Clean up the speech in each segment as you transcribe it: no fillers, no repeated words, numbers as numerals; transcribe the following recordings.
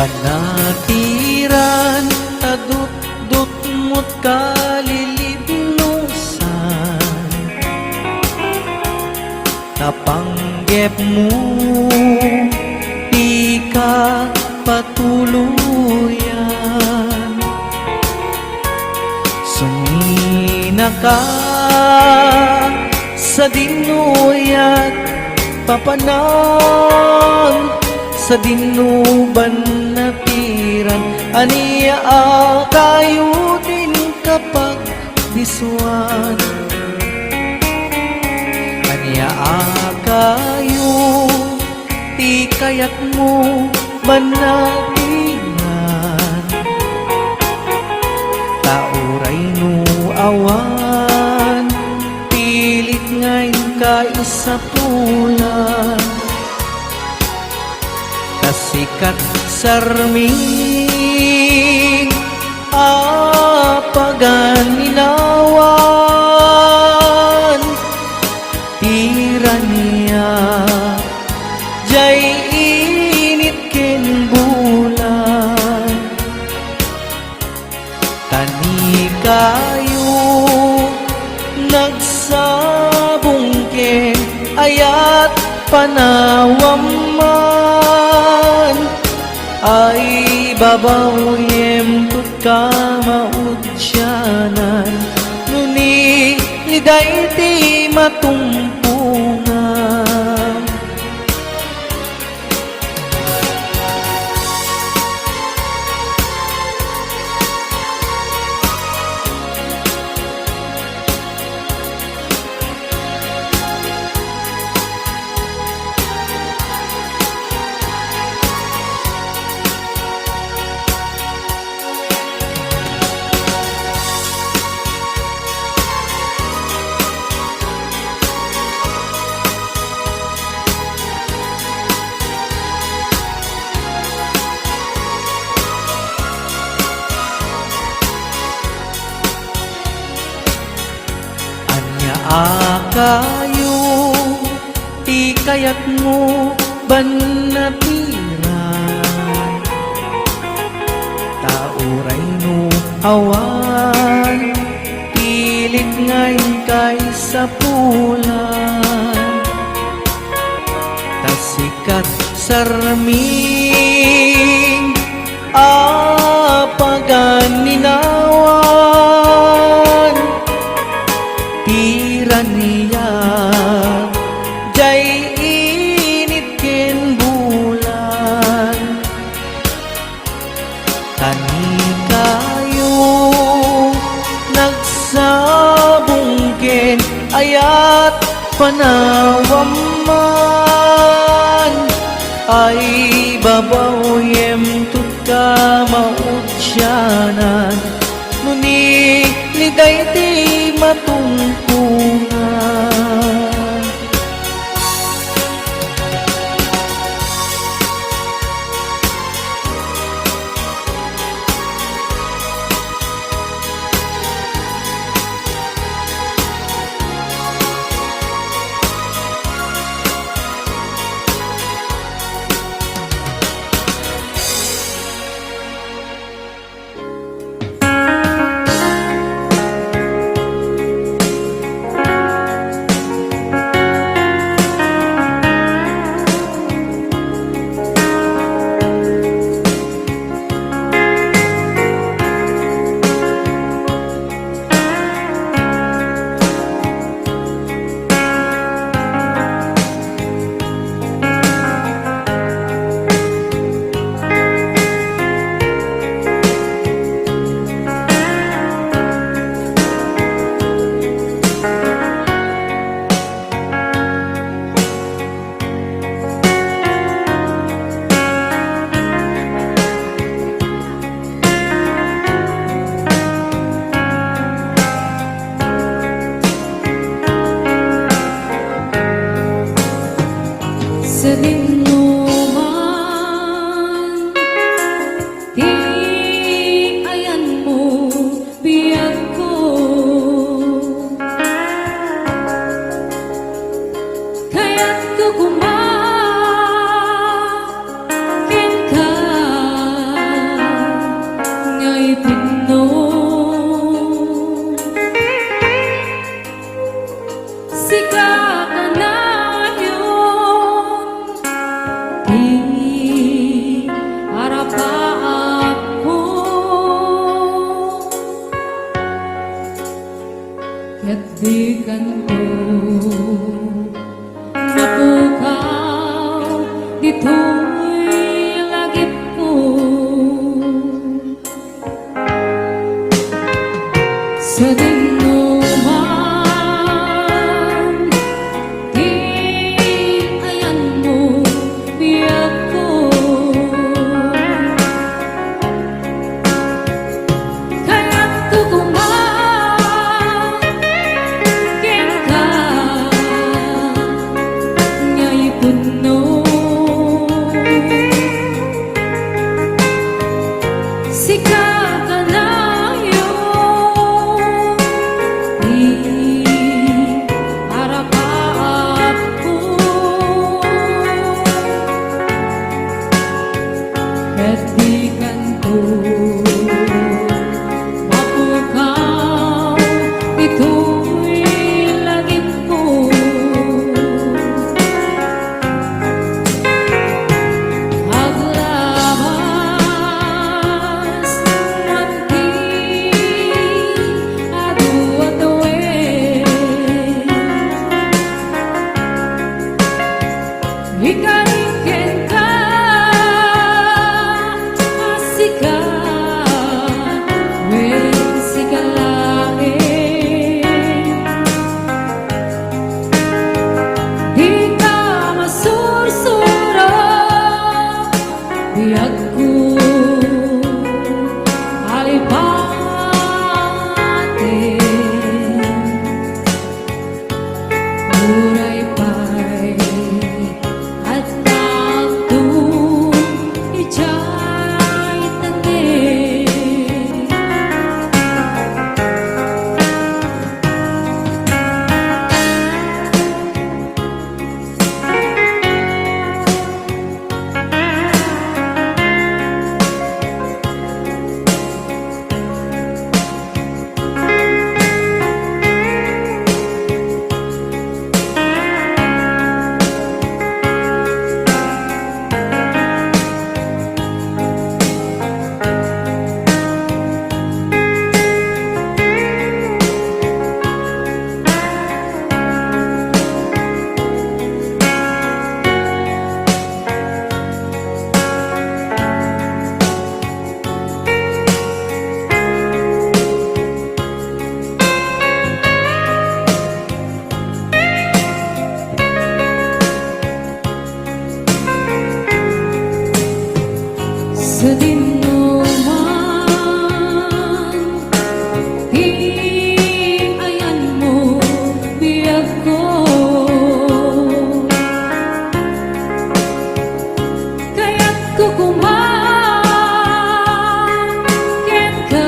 Panatiran tadut-dut mo't kalilibnusan, napanggep mo di ka patuluyan. Sumina ka sa dinuyat papanang sa dinuban na tiran, aniya kayo din kapag diswan. Aniya kayo ti kayat mo manatiran, tauray no awan pilit ngayon ka isa pulan. Sikat sarming apagan inawan, tirania jay init ken bulan. Tani kayo nagsabong ken ayat panawam man, ay babawem tut ka maudyanan, nuni liday ti matumpungan. Kayo ti kayat mo banatiran, tauray no awan pilit ngayon kay sa pulan. Tasikat sarming apagan ninawan, tirania jay init ken bulan. Tani kayo nagsabong ken ayat panawam man, ay babawem tut ka maudyanan, nuni liday ti matumpungan. Sabihin mo man, di ayan mo biyag ko. Kaya't ko kumakin ka di harap pa ako kaya't di kanto napukaw dito'y lagip ko sa dinuman di ayan mo biyak ko kaya't tukumangkin ka nga'y puno sikat na ikariken ka asikat wen sikalain di ka masursuro biyak ko alipate uray pa'y at nagtong ija'y tanim sa dinuman di ayan mo biyak ko kaya't kukumangkin ka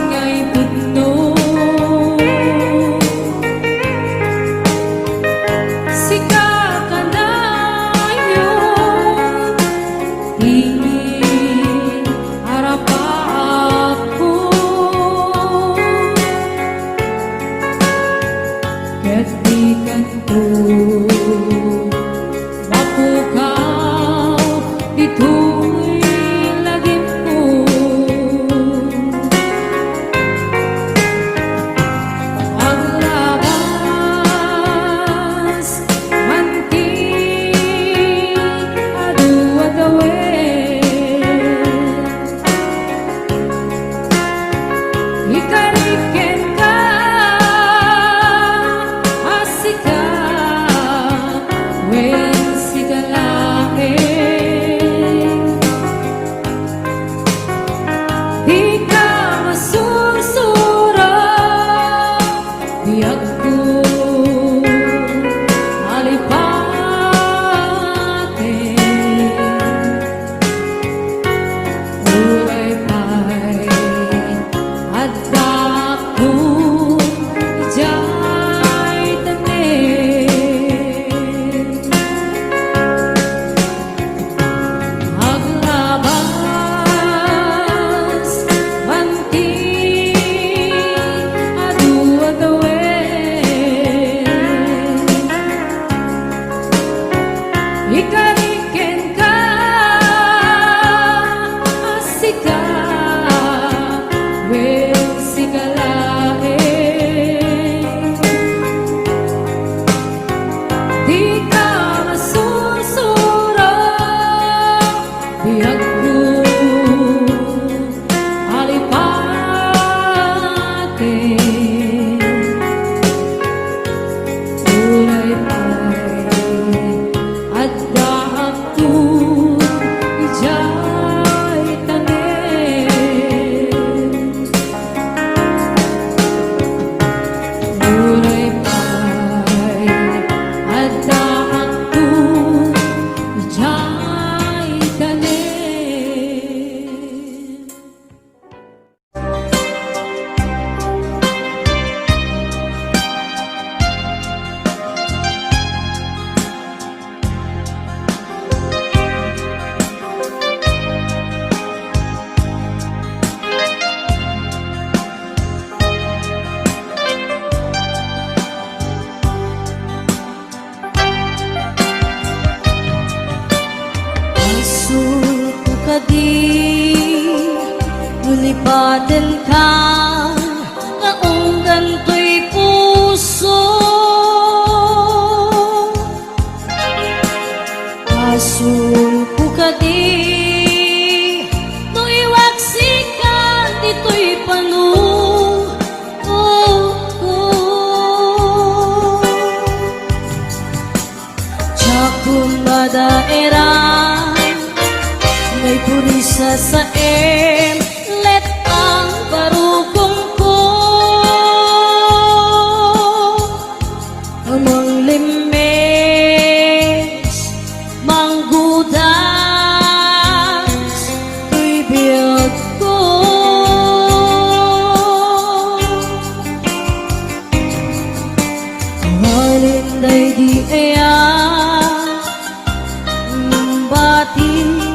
nga'y puno sikat ka na harap pa ako kaya't di kanto mapukaw dito'y lagip ko paglabas manting adu-adawe ikariken ka asikat ikariken ka asika wen sigalain di ka masursuro biag ko alipatin ulay pa'y adda ako ijay tanin ulay pa'y adda ako ijay tanin. Suko ka di Lulipatin ka Kaunggan ko'y puso Suko ka di No'y waksikan Dito'y panung Tsakong madaerang may purisa sa let ang barugong ko amang limes manggudas ko'y biyag ko malinday di ayan bati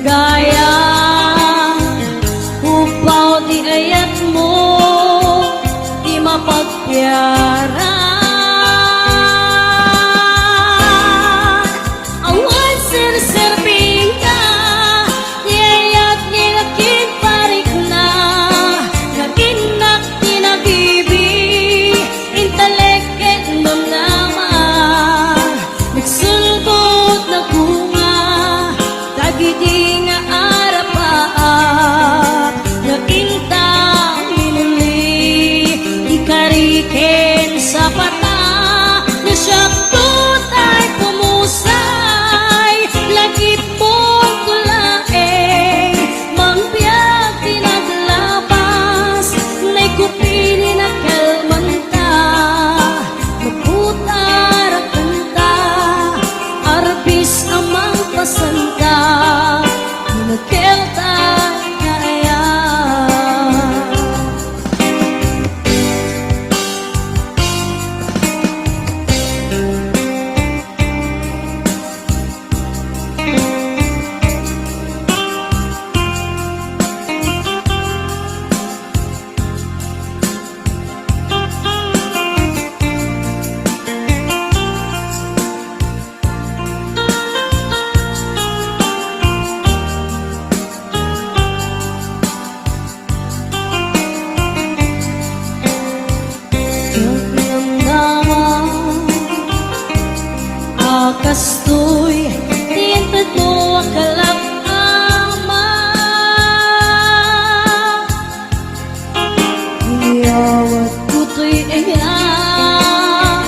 gaya upaw di ayat mo di mapagpiaran awan sir-serving ka di ayat nilakin parik na naginak tinabibi inteleket nun naman nagsulbot na bunga tagidi nga arapaak nga intang minuli ikariken sa pata na siyakot ay pumusay lagi pong kulaeng mangbiag tinaglabas na'y kupili na kalmanta maputar ang kanta arbis amang pasanta nagkelta kaya kastoy tintad mo ang kalak-ama iyawat ko to'y ngayang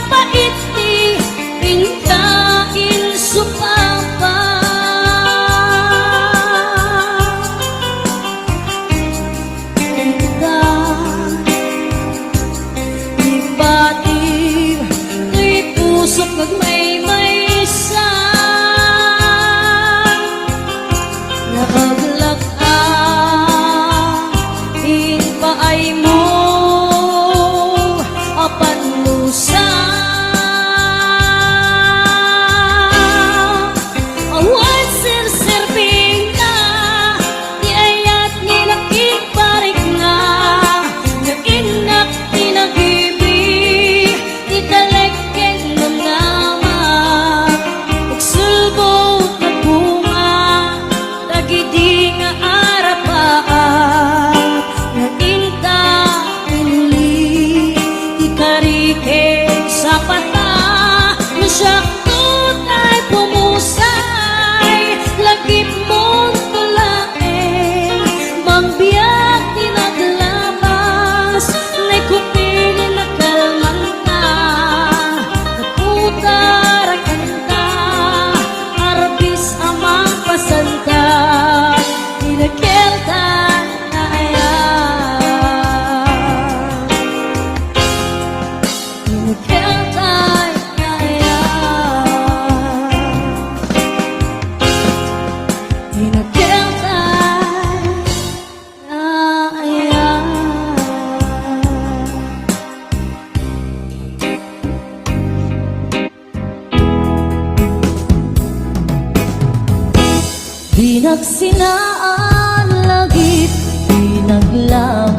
paiti pinkain supapa Pinagsinaan lagip, pinaglabas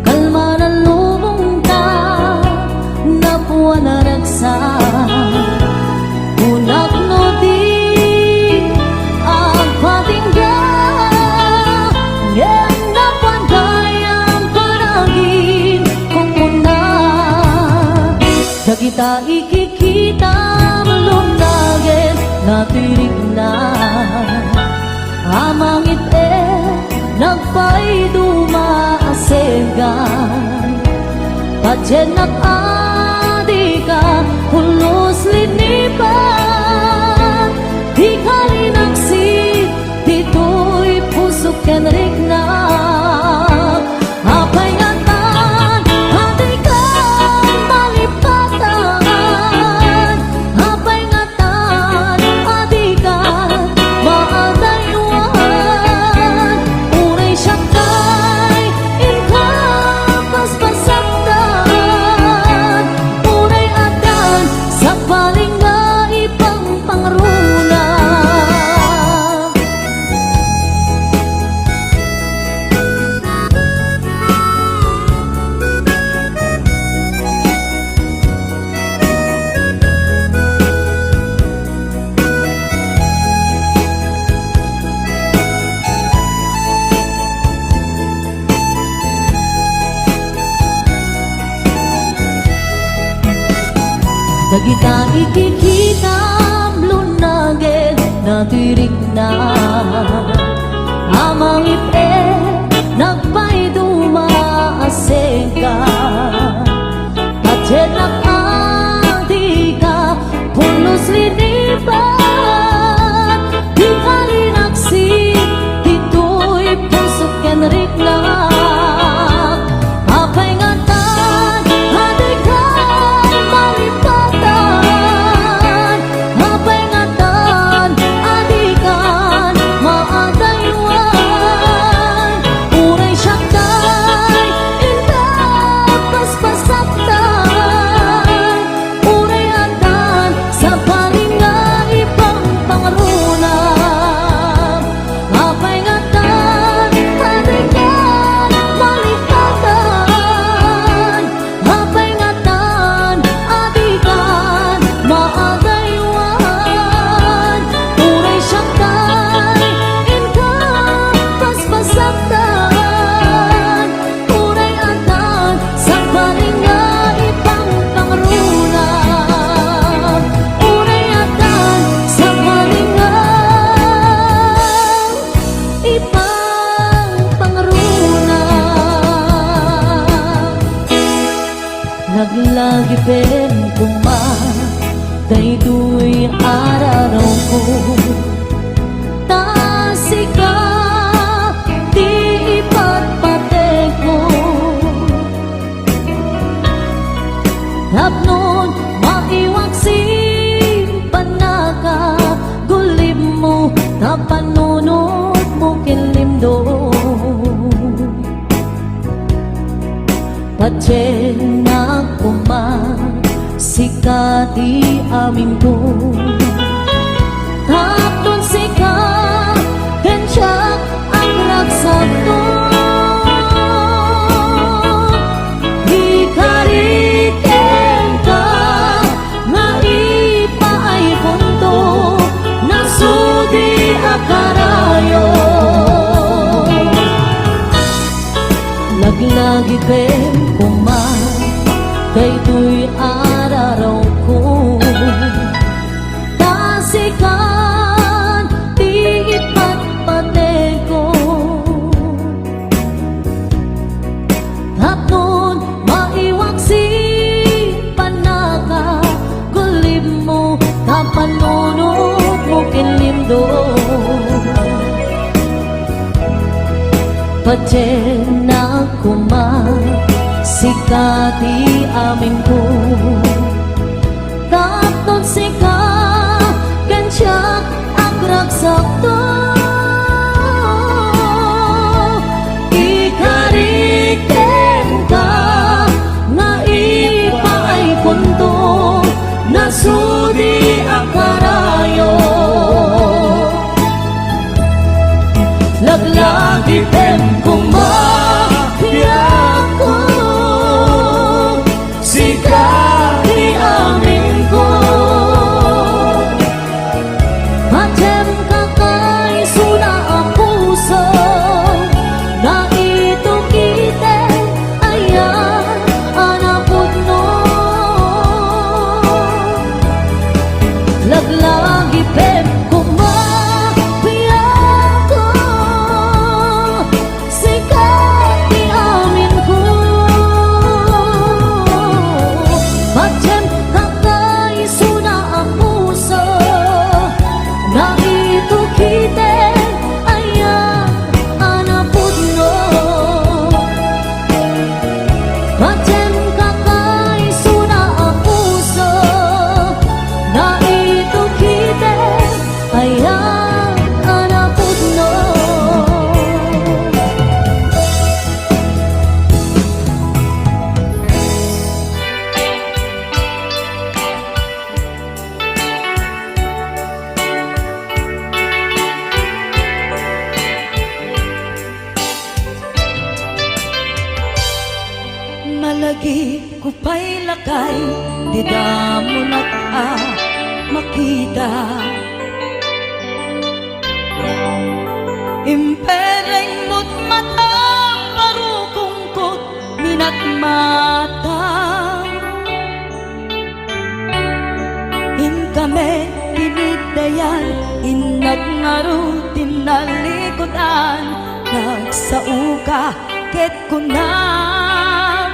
Kalma na lubong ka, napuwa na ragsak Unak no di ang patingga Ngayon na panday ang panagin kung muna Dagita ikikita malunagin natirig na Amangit nagpay dumaasegan Padyanak adi ka hulos linipan Di ka linagsit dito'y pusok ken rigna Apay ngatan adi ka malipatan Apay ngatan adi ka maadaywan Unay siyakay inkapas pasaktan Unay adan sa paling nga ipang pangruna Dagita ikikita lunagin natirig na Amang ipe nagpay dumaaseka Padyanak adi ka pulos linipan Di ka linagsit dito'y pusok ken rigna Apay ngatan adi ka malipatan Apay ngatan adi kan maadaywan Unay siyakay indapas pasaktan Unay adan sa paling nga ipang pangruna Apay ngatan adi kan malipatan Apay ngatan adi kan maadaywan Unay siyakay inkapas pasaktan Unay adan sa paling nga ipang pangruna Unay adan sa paling nga ipang pangruna Naglagi pen kuma daytoy araraw ko Tasika di ipatpatek mo Tapnon maiwaksin panaka Gulib mo tapanunod mo kinlimdo Padyanak sikati amin ko Tapnon sika kensiyak ang ragsak ko Di kariken ka nga ipaay punto Nasudi akarayo Laglagi pen kuman daytoy araraw ko Tasikan di ipatpatek ko Tapnon maiwaksin panaka Gulib mo tapanunod mo kinlimdo Padyanak kuman sikati amin ko Tapnon sika kensiyak ang ragsak to Ikariken ka nga ipaay punto Nasudi akarayo Macem kakay suna ang puso na ito kite ayang anak putno. Malagi ko pa'y lakay, di da mo makita. Impereng mo't matang parukungkot minat mata. In kami tinidayan, inag ngarutin na likodan, nagsauka ket kunam.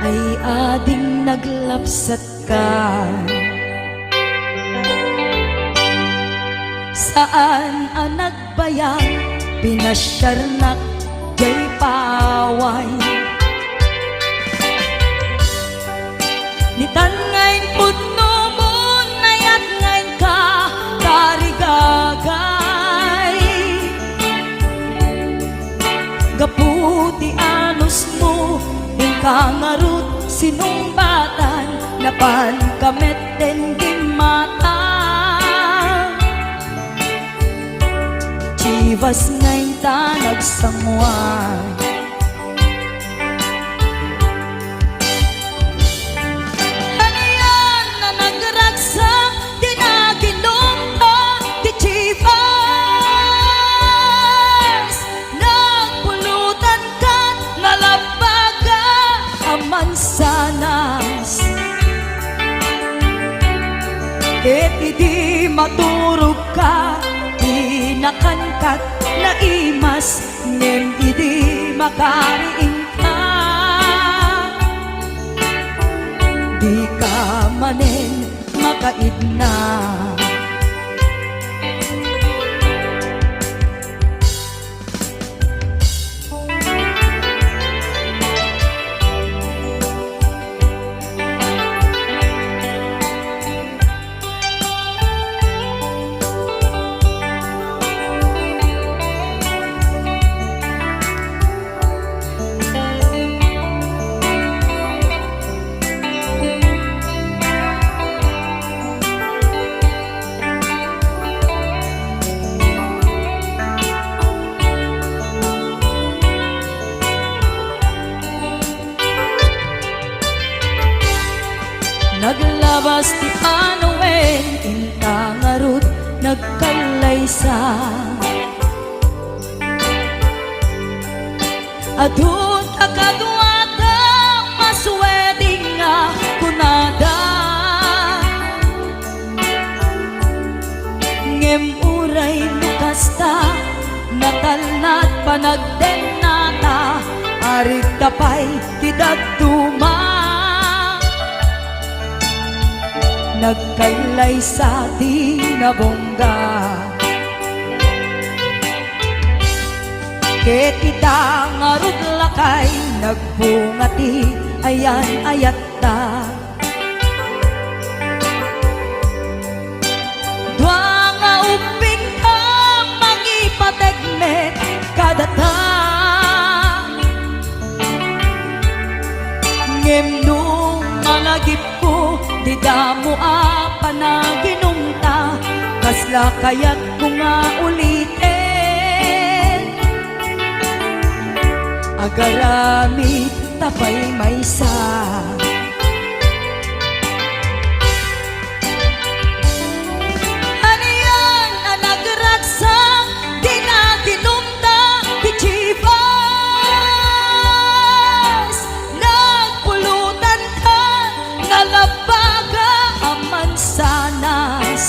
Ay ading naglapsat ka, saan ang nagbayag, pinasyarnak jay paway. Nitan ngayon putno mo, nayat ngayon ka, karigagay. Gaputi anos mo, kangarut sinumbatan, napan kamet den di mata. Chivas ngayon ta nagsangwan, ano yan na nagragsak, di naginom ka, di Chivas. Nagpulutan ka, nalabaga mansanas, et idi maturog ka, di nakangkat na imas, ngem idi makariing ka, di ka manen makaidna. Naglabas ti Panoen, intangarut nagkalaysa. Adun akadwata masweding nga kunada, ngem uray lukasta, natalnat panagdenata, arig tapay tidagtuma. Nagkailay sa di nabongga, ket kita ngarud lakay, nagbungati ayan ayatta. Dwa nga uping ka mangipategmet kadata, ngem nung malagip ko, di damo panaginumta, kasla kaya't ko nga ulitin. Agaramit tapay maysa, ano yan ang nagragsak, di naginumta, di Chivas. Nagpulutan ka, nalabaga ang mansanas,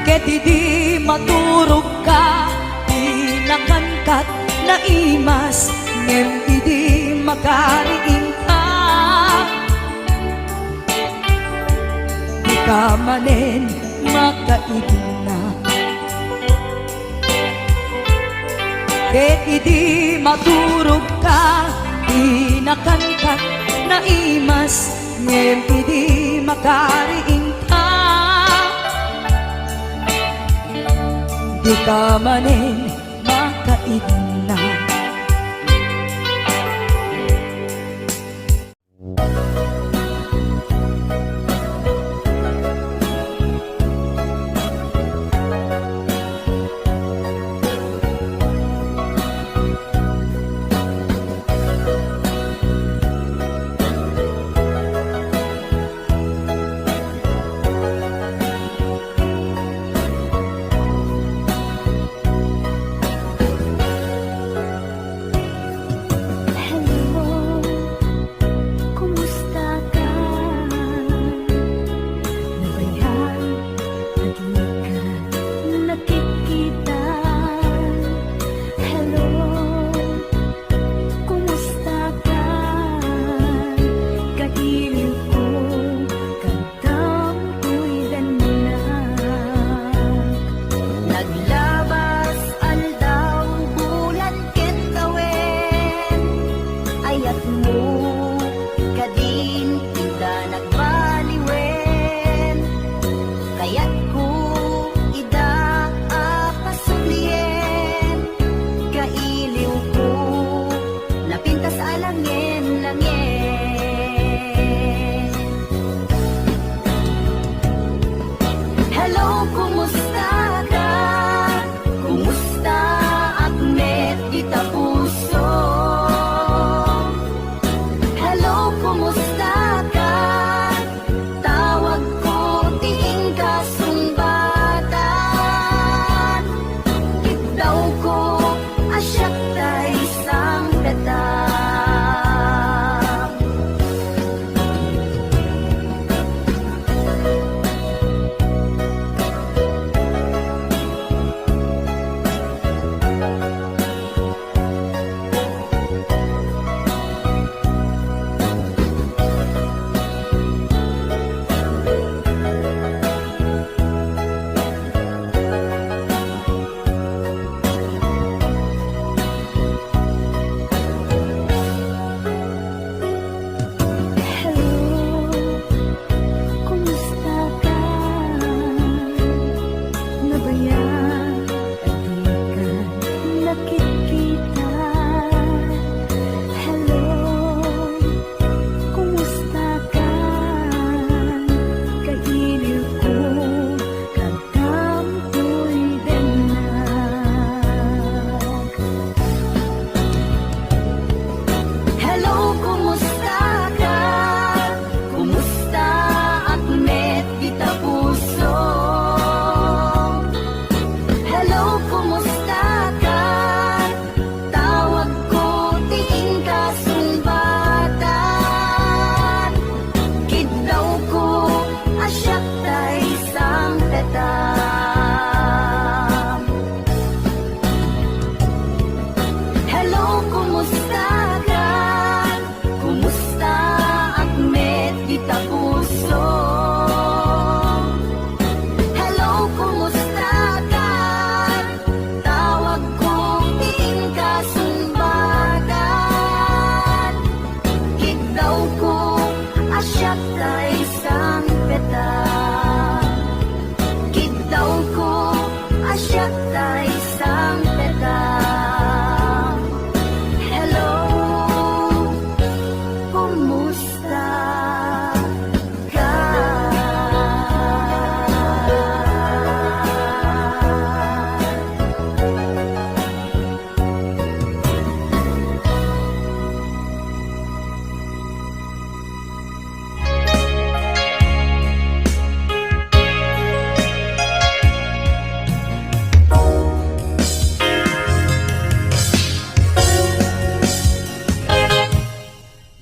ket di maturog ka, di nakangkat na imas, ngem di makariing ka, di ka manen makaidna. ket idi maturog ka, di nakantat na imas, ngem idi makariing ka. Di ka manin makaidna.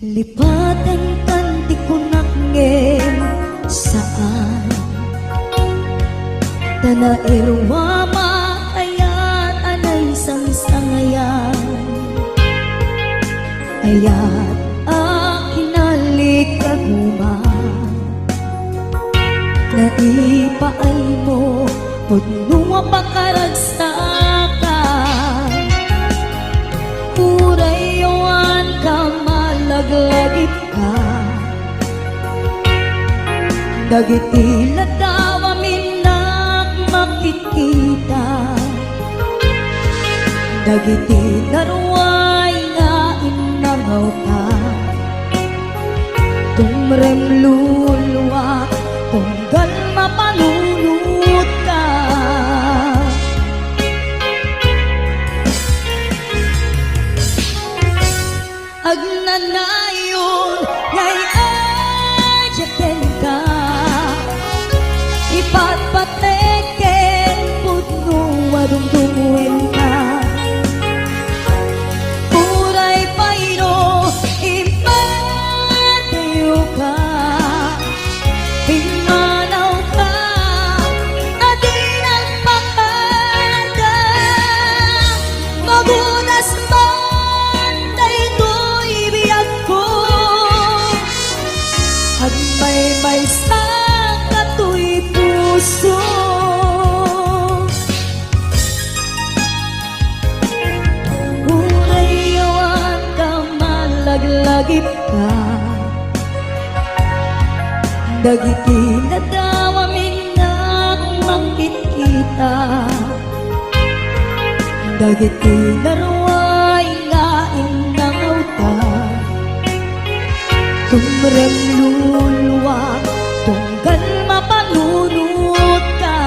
Lipatan tanti kunak ngem saan Tana irwama ayat anay sang-sangayan Ayat akinalik kaguman Naipaay mo Pudnunga pakaragsakan Dagiti daw amin makikita, dagiti daruay nga inangaw ta, tumrem luluwa tunggal mapalunod ka. Agnanayon ngay adyaten ka, ipatpateken pudno adungdunguin ka. Uray payno ipatayo ka, himanaw ka, adin ang pakada. Mabunas man daytoy biyag ko, agmay-may sa katoy puso. Urayawan ka malaglagip ka, dagiti daw amin makikita, dagiti daruay nga inangaw ta, tumrem luluwa tunggal mapalunod ka.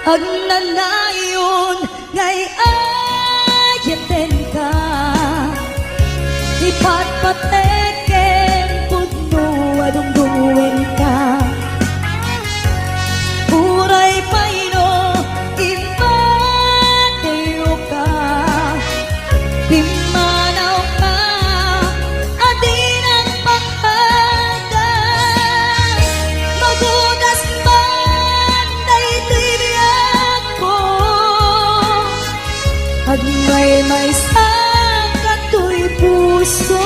Agnanayon ngay adyaten ka, ipatpateken pudno adungdunguin ka. Uray payno ipatayo ka, himanaw ka, adin ang pakada. Magudas man daytoy biyag ko, agmay-may sa katoy puso.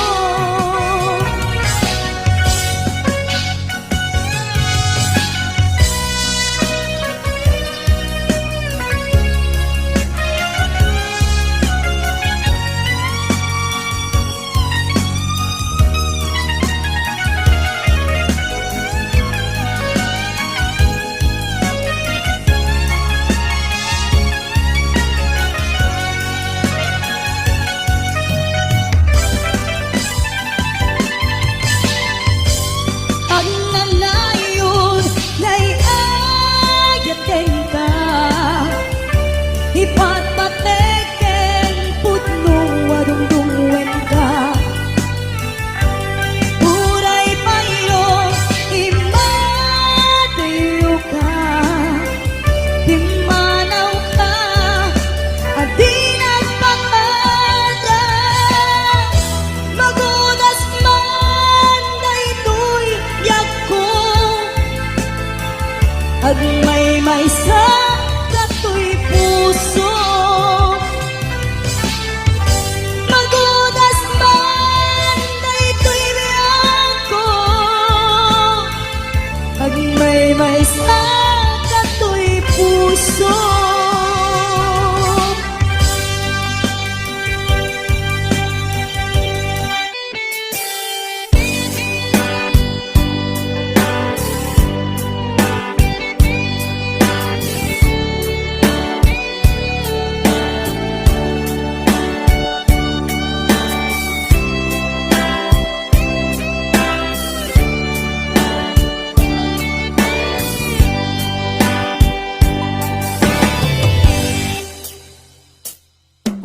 Agnanayon ngay adyaten ka, ipatpateken pudno adungdunguin ka. Uray payno imatayo ka, himanaw ka, adin ang pakada. Magudas man daytoy biyag ko, agmay-may sa katoy puso. Magudas man daytoy biyag ko, agmay-may sa katoy puso.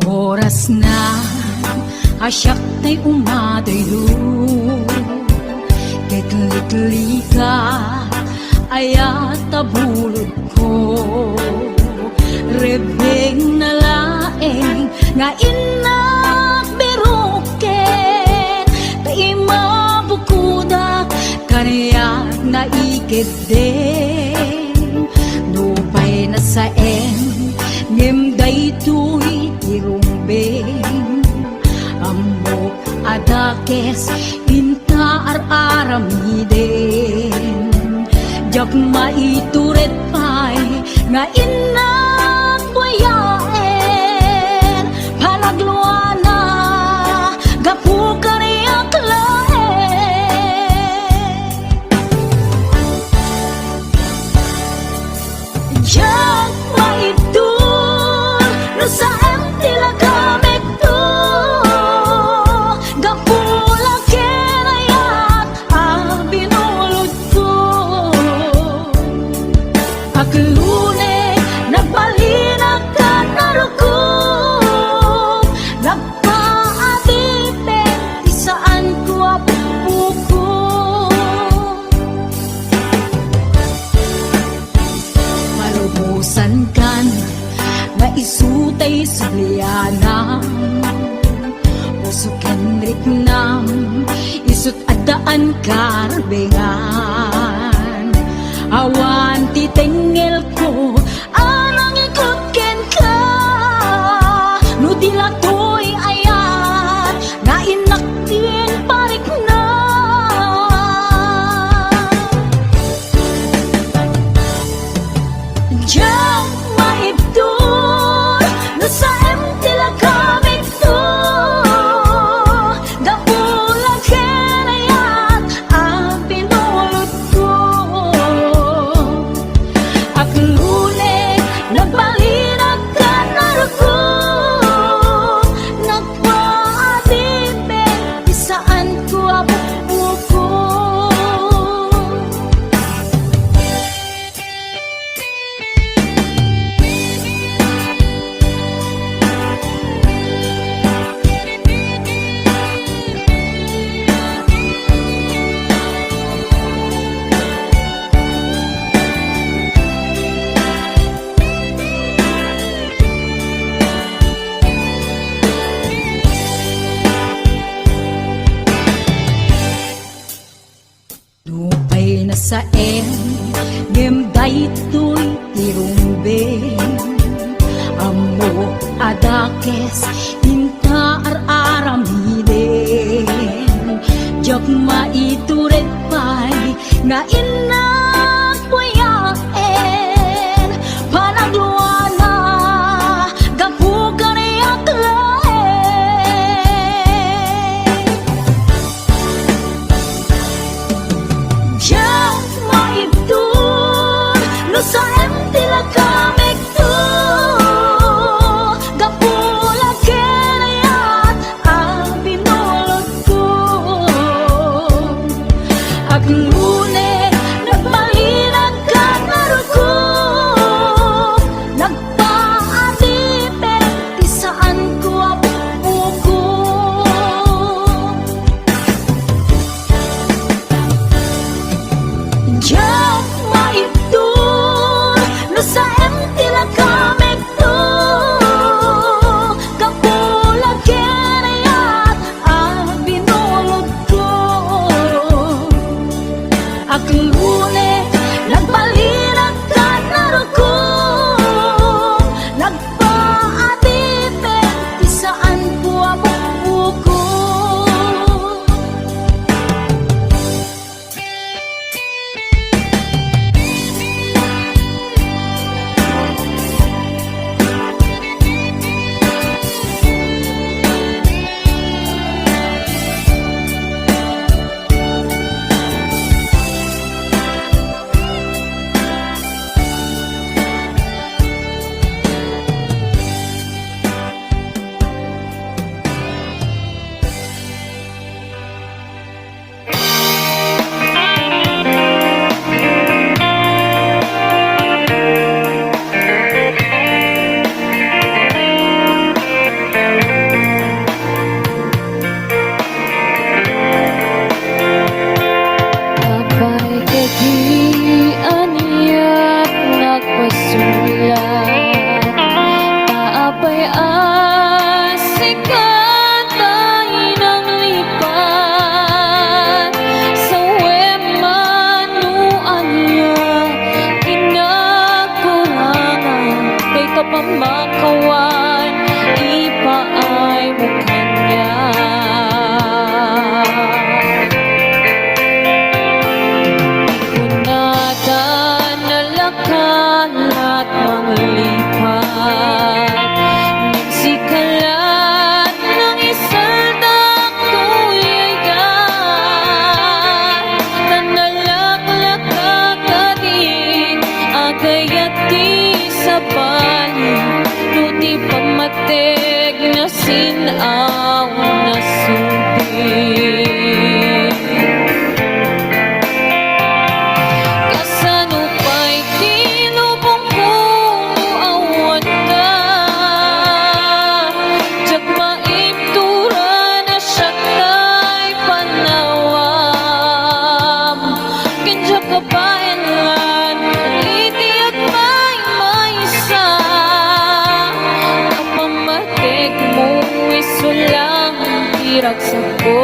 Oras na asyak ta'y umadayo, kitli ka ayat tabulod ko, rebeng na laeng nga inak biruken, ta'y mabukuda kaniyak na ikid din, nupay na saen ngem daytoy tirumbeng, amok adakes inta aramiden, jak maituret pay nga inak buyaen, palagluana nam isut adaan karbengan awan titengel ko anang ikut ken ka nu dilatoy ayat na inaktin parik na jang maibdol na sa emtila kamit to gapulang kenayat ang pinulot ko at lulit nagbalinag ka narugo nagpaatibig isaan ko abuko ko Lupay na sa gem daytoy irumbeng amo adakes inta aramiden jok maituret pay nga inak puyaen panagluana gapukan iyat jang maibdol no sa emtila kamik to gapula kenayat ang binulot ko at ngunit nagmalinag ka narugo nagpaatipid isaan ko abuko ko jang maibdol no sa emtila kamik to gapulang kenayat ang binulot ko at ngunit nagbalinag ka narugo nagpaatipid isaan ko abuko ko Abay kagi aniyak nagpasulat Paapay asikat ay nang lipat Sa wemanuan niya kinakurangan Kay kapamakawan ipaay mukha niya Nalakalat manglipat Nagsikalat ng isaldak kuyayan Nanalaklak kagaling Agayat di sa bali Nuti pamatig na sinaw na subi kabayan itiyak may isa kapamatik mo isulang iragsak ko.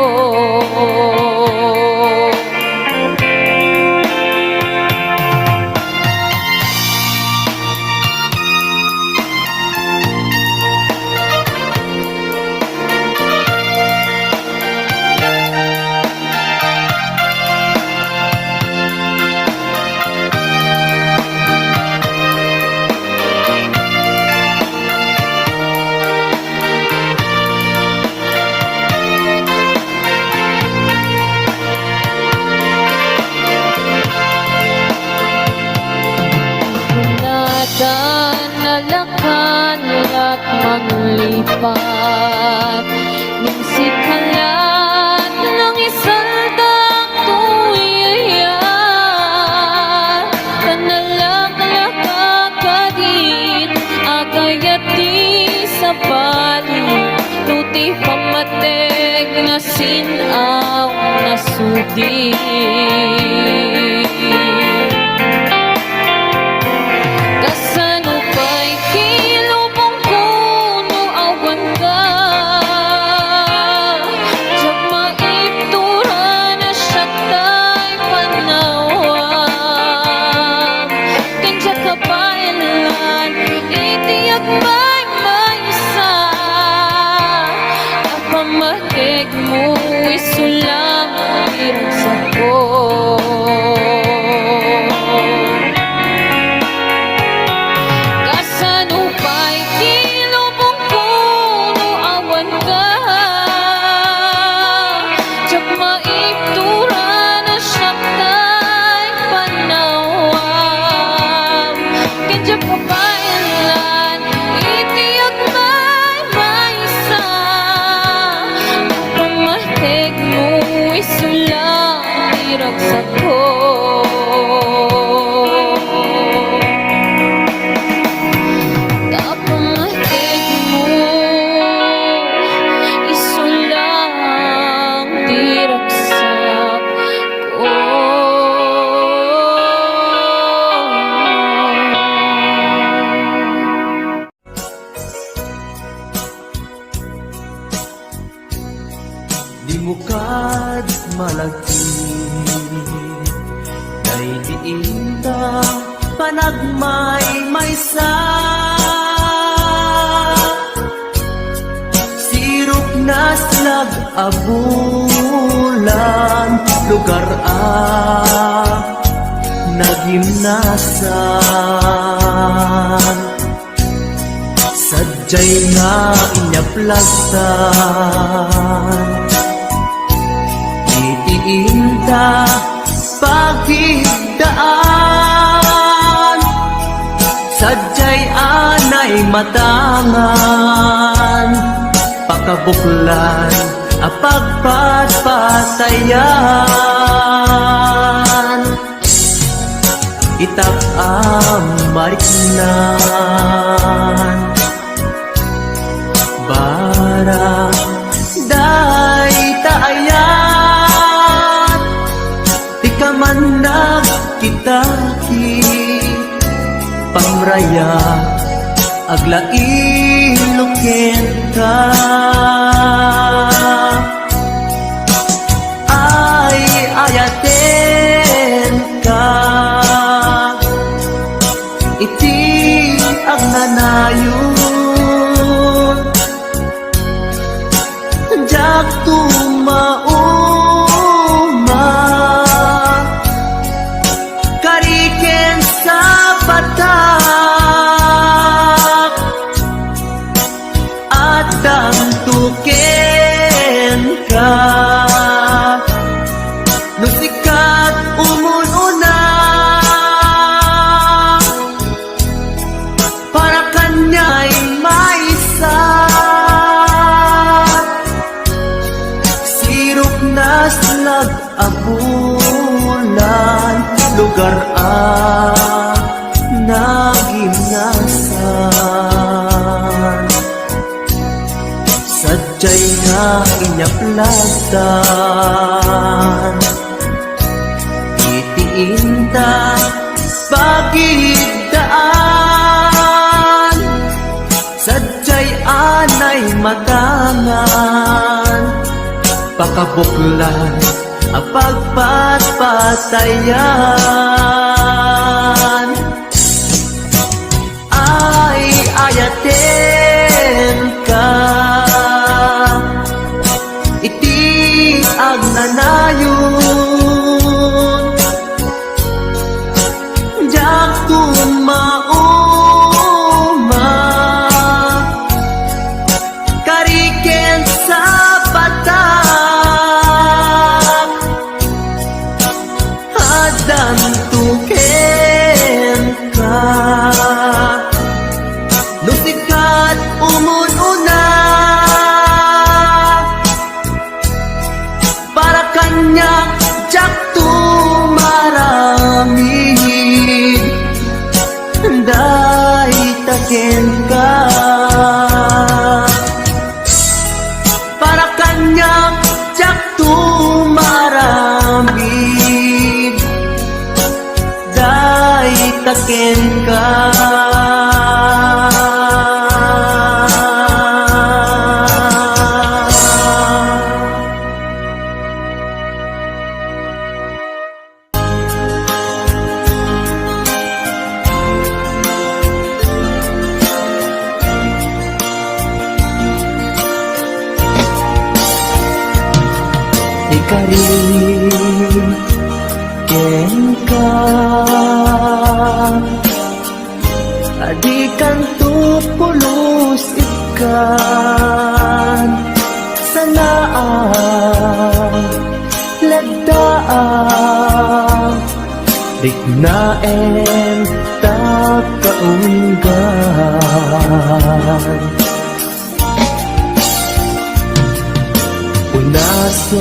Nalakan at maglipat ng sikalat ng isaldang tuyayan. Kanalaklak kakadit, agayat di sa palit, tuti pamateg na sinaw na sudit. Kasano pa'y kilubong kuno awan ka, diyak maiptura na siya ta'y panawang. Kanya kapailan, itiyak ba'y maisa, kapamatig mo isulang iragsak ko. Iragsak ko. Kapamatig mo, isulang diragsak ko. Di mo kad malagti, kay diinta panagmay maysa. Sirok na slag abulan, lugar nagimnasan. Sadyay nga inyaplagtan, itiinta pagigdaan. Sadyay anay matangan, pakabuklan apagpatpatayan. Itak ang mariknan, bara day taayan. Di ka man nagkitaki, pamraya aglain ka. Ay ayaten ka, iti ang nanayon. Jak tumauma, kariken sa patak, at damtuken ka. Nusikat umununa, para kanya'y maisa. Sirok na slag abulan, lugar nagimnasan. Sadyay nga inyaplagtan, itiinta pagigdaan. Sadyay anay matangan, pakabuklan ang pagpatpatayan ay ayaten ka iti agnanayon jak tumauma kariken sa patak adan tuken ka lusikat umununa para kanya jak tumaramid day taken ka para kanya jak tumaramid day taken ka ikarin ken ka adikan tupulos ikan sanaan lagdaan dignaen takaunggan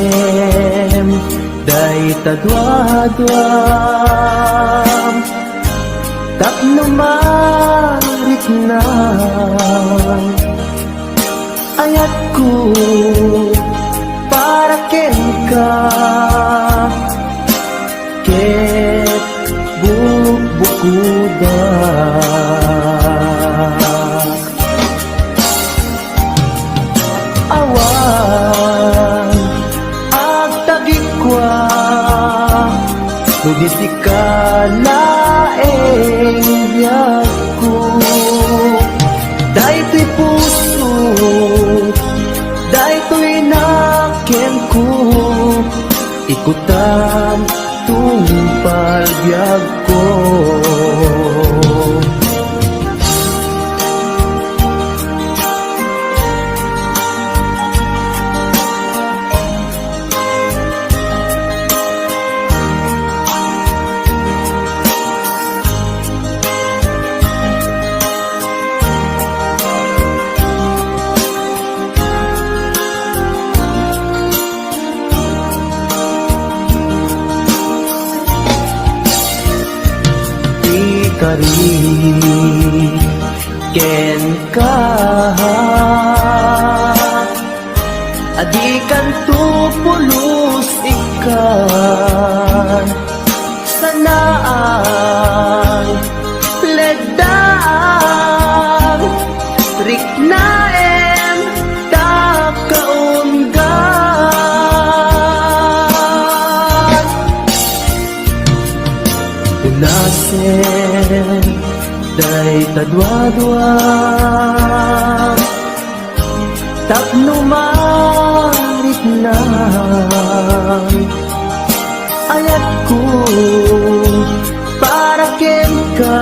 unasem day tadwadwam tapno marit na ayat ko para ken ka ket bubukuda awan agtagikwa nugis ikalaeng yaku daytoy puso daytoy naken ko ikutan tumpal biag ko kari ken ka adikan tupulos ikan sanaan ledang riknaen takaunggan unasen day tadwadwa tapno marit na ayat ko para ken ka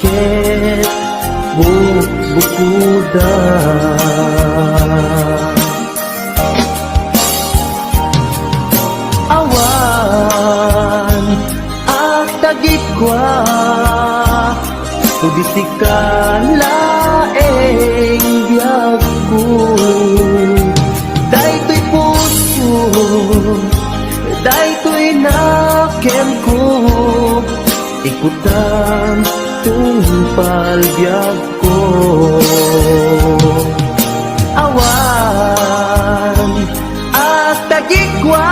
ket bubukuda awan agtagikwa tugisikalaeng biag ko daytoy puso daytoy naken ko ikutan tumpal biag ko awan at tagikwa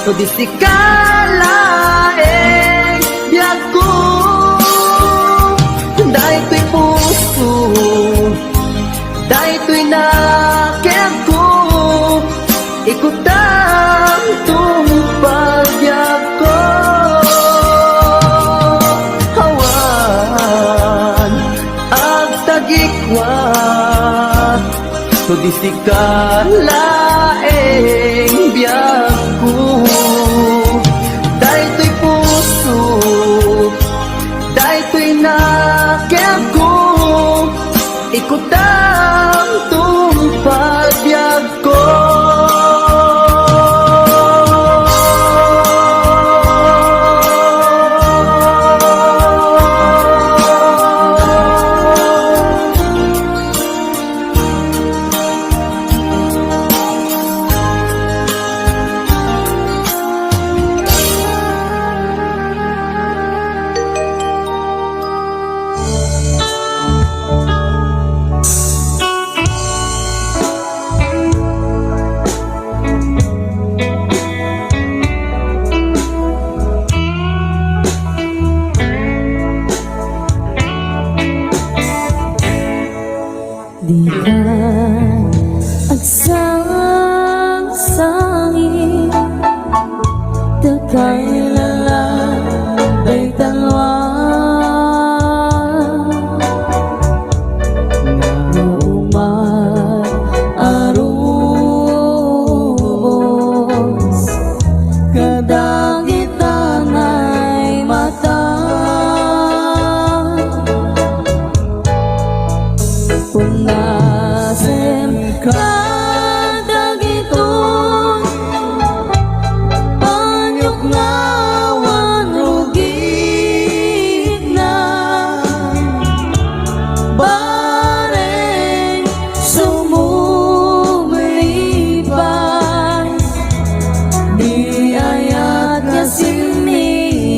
tugisikalaeng biag ko daytoy puso daytoy na di si kalaeng